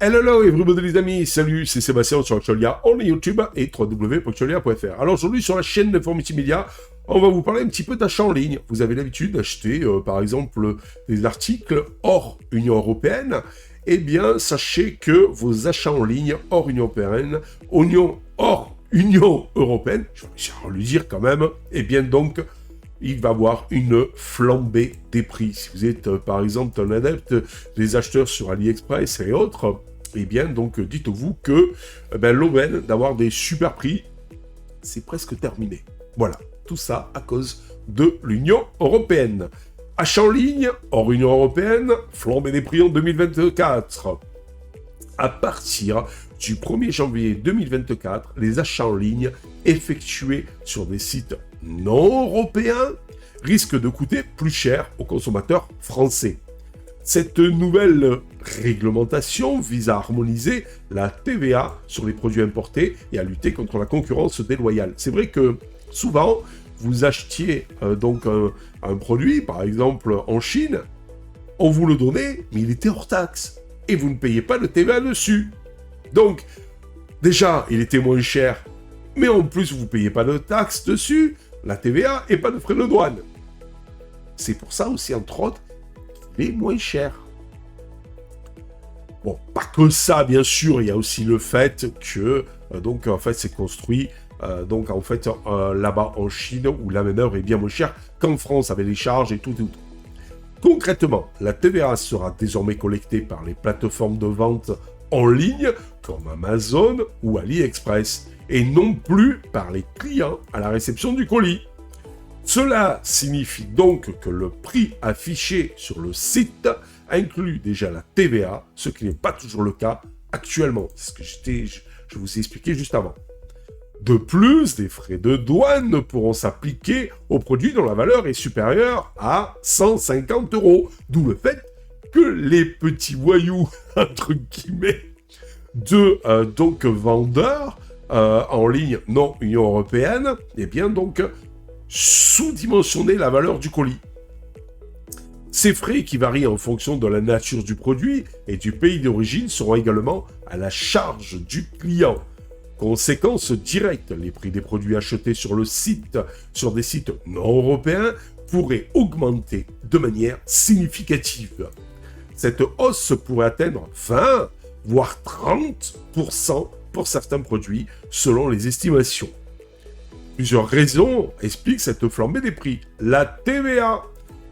Hello everybody les amis, salut, c'est Sébastien sur Actualia, on est YouTube et www.actualia.fr. Alors aujourd'hui sur la chaîne d'Informity Media, on va vous parler un petit peu d'achat en ligne. Vous avez l'habitude d'acheter par exemple des articles hors Union Européenne. Eh bien, sachez que vos achats en ligne hors Union Européenne, hors Union Européenne, je vais réussir à le dire quand même, eh bien donc, il va y avoir une flambée des prix. Si vous êtes par exemple un adepte des acheteurs sur AliExpress et autres, eh bien donc dites-vous que l'aubaine d'avoir des super prix, c'est presque terminé. Voilà, tout ça à cause de l'Union Européenne. Achat en ligne, hors Union Européenne, flambée des prix en 2024. À partir du 1er janvier 2024, les achats en ligne effectués sur des sites non européens risquent de coûter plus cher aux consommateurs français. Cette nouvelle réglementation vise à harmoniser la TVA sur les produits importés et à lutter contre la concurrence déloyale. C'est vrai que souvent, vous achetiez un produit, par exemple en Chine, on vous le donnait, mais il était hors taxe. Et vous ne payez pas de TVA dessus. Donc, déjà, il était moins cher, mais en plus, vous ne payez pas de taxe dessus, la TVA, et pas de frais de douane. C'est pour ça aussi, entre autres, qu'il est moins cher. Bon, pas que ça, bien sûr, il y a aussi le fait que, c'est construit là-bas en Chine, où la main-d'œuvre est bien moins chère qu'en France, avec les charges et tout. Concrètement, la TVA sera désormais collectée par les plateformes de vente en ligne, comme Amazon ou AliExpress, et non plus par les clients à la réception du colis. Cela signifie donc que le prix affiché sur le site inclut déjà la TVA, ce qui n'est pas toujours le cas actuellement. C'est ce que je vous ai expliqué juste avant. De plus, des frais de douane pourront s'appliquer aux produits dont la valeur est supérieure à 150 €. D'où le fait que les petits voyous, entre guillemets, de vendeurs en ligne non Union Européenne, eh bien donc sous-dimensionner la valeur du colis. Ces frais qui varient en fonction de la nature du produit et du pays d'origine seront également à la charge du client. Conséquence directe, les prix des produits achetés sur des sites non européens pourraient augmenter de manière significative. Cette hausse pourrait atteindre 20 voire 30% pour certains produits, selon les estimations. Plusieurs raisons expliquent cette flambée des prix. La TVA.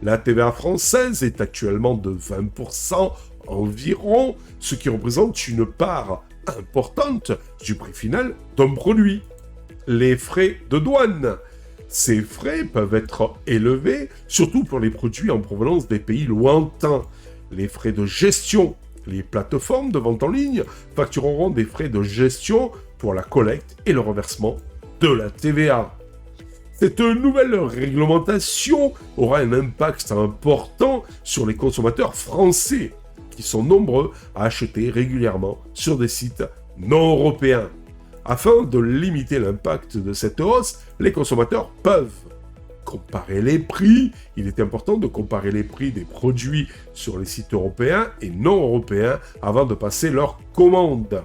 La TVA française est actuellement de 20% environ, ce qui représente une part importante du prix final d'un produit. Les frais de douane. Ces frais peuvent être élevés, surtout pour les produits en provenance des pays lointains. Les frais de gestion. Les plateformes de vente en ligne factureront des frais de gestion pour la collecte et le reversement de la TVA. Cette nouvelle réglementation aura un impact important sur les consommateurs français, qui sont nombreux à acheter régulièrement sur des sites non européens. Afin de limiter l'impact de cette hausse, les consommateurs peuvent comparer les prix. Il est important de comparer les prix des produits sur les sites européens et non européens avant de passer leur commande.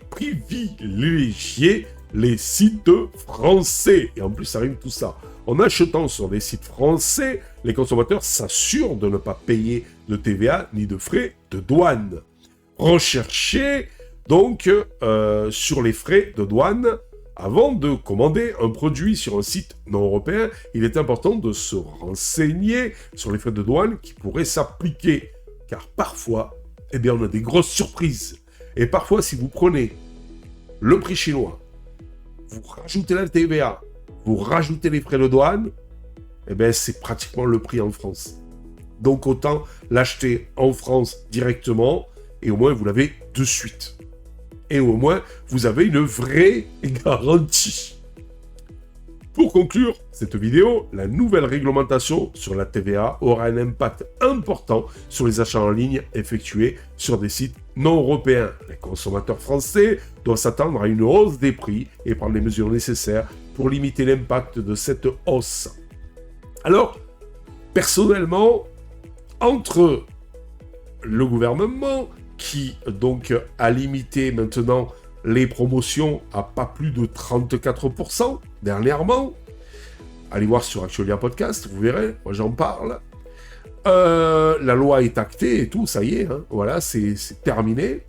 Privilégier les sites français. Et en plus, ça rime tout ça. En achetant sur des sites français, les consommateurs s'assurent de ne pas payer de TVA ni de frais de douane. Recherchez donc sur les frais de douane. Avant de commander un produit sur un site non européen, il est important de se renseigner sur les frais de douane qui pourraient s'appliquer. Car parfois, on a des grosses surprises. Et parfois, si vous prenez le prix chinois, vous rajoutez la TVA, vous rajoutez les frais de douane, c'est pratiquement le prix en France. Donc autant l'acheter en France directement, et au moins vous l'avez de suite. Et au moins, vous avez une vraie garantie. Pour conclure cette vidéo, la nouvelle réglementation sur la TVA aura un impact important sur les achats en ligne effectués sur des sites non européens. Les consommateurs français doivent s'attendre à une hausse des prix et prendre les mesures nécessaires pour limiter l'impact de cette hausse. Alors, personnellement, entre le gouvernement qui donc a limité maintenant les promotions à pas plus de 34% dernièrement. Allez voir sur Actualia Podcast, vous verrez, moi j'en parle. La loi est actée et tout, ça y est, hein, voilà, c'est terminé.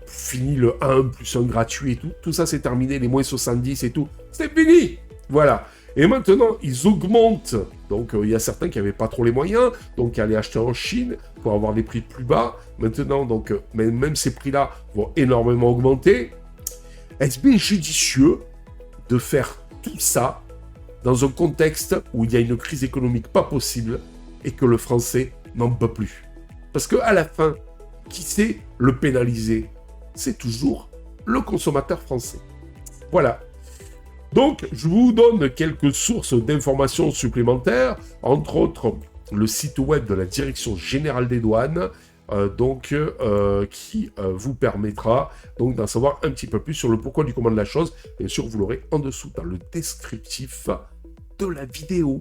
Fini le 1 plus 1 gratuit et tout ça c'est terminé, les moins 70 et tout, c'est fini, voilà. Et maintenant, ils augmentent, donc il y a certains qui n'avaient pas trop les moyens, donc qui allaient acheter en Chine pour avoir des prix plus bas. Maintenant, donc, même ces prix-là vont énormément augmenter. Est-ce bien judicieux de faire tout ça dans un contexte où il y a une crise économique pas possible et que le français n'en peut plus? Parce qu'à la fin, qui sait le pénaliser? C'est toujours le consommateur français. Voilà. Donc, je vous donne quelques sources d'informations supplémentaires, entre autres le site web de la Direction Générale des Douanes, qui vous permettra donc d'en savoir un petit peu plus sur le pourquoi du comment de la chose. Bien sûr, vous l'aurez en dessous dans le descriptif de la vidéo.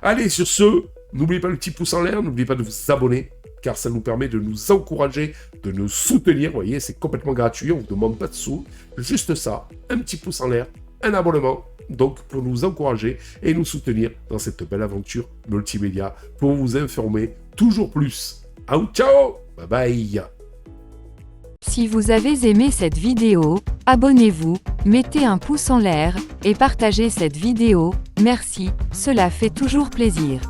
Allez, sur ce, n'oubliez pas le petit pouce en l'air, n'oubliez pas de vous abonner, car ça nous permet de nous encourager, de nous soutenir. Vous voyez, c'est complètement gratuit, on ne vous demande pas de sous, juste ça, un petit pouce en l'air, un abonnement, donc pour nous encourager et nous soutenir dans cette belle aventure multimédia, pour vous informer toujours plus. Ciao, bye bye. Si vous avez aimé cette vidéo, abonnez-vous, mettez un pouce en l'air, et partagez cette vidéo, merci, cela fait toujours plaisir.